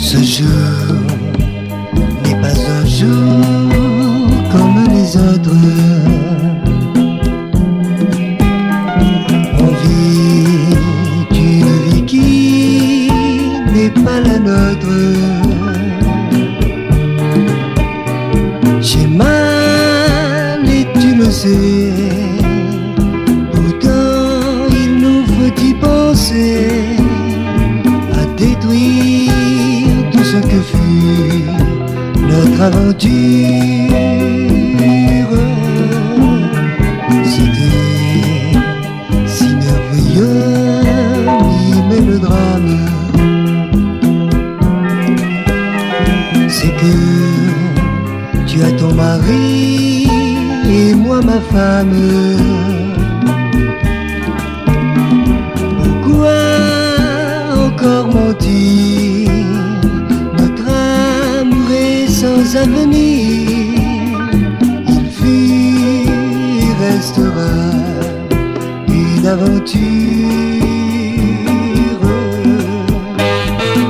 Ce jour n'est pas un jour comme les autres. On vit une vie qui n'est pas la nôtre. J'ai mal et tu le sais. Pourtant il nous faut y penser à détruire tout ce que fut notre aventure. C'était si merveilleux, mais le drame, c'est que tu as ton mari et moi ma femme. Pourquoi encore mentir? Notre amour est sans avenir. Il fut et restera une aventure.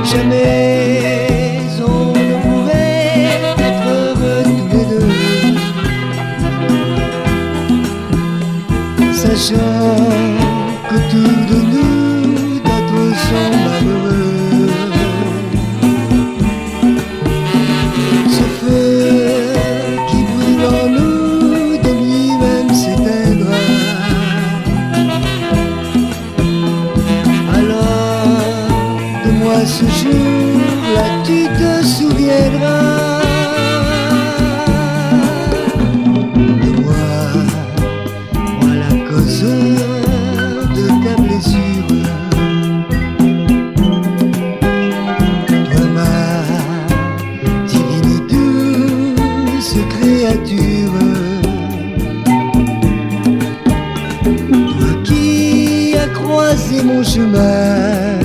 Jamais on ne pourrait être heureux tous les deux, sachant qu'autour de nous d'autres sont malheureux. Ce feu qui brûle en nous de lui-même s'éteindra. Alors de moi ce jour-là tu te souviendras. De moi la cause de ta blessure. Toi ma divine et douce créature. Toi qui as croisé mon chemin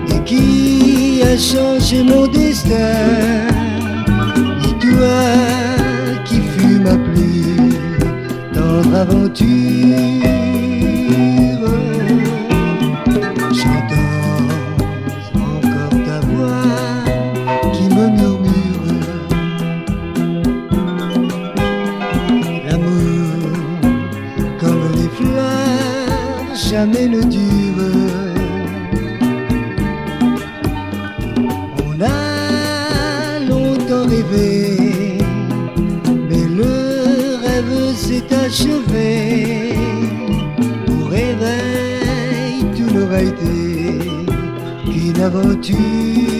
et qui as changé mon destin. Et toi qui fus ma plus tendre aventure. J'entends encore ta voix qui me murmure. L'amour, comme les fleurs, jamais ne dure. On a longtemps rêvé, mais le rêve s'est achevé. Au réveil, tout n'aura été qu'une aventure.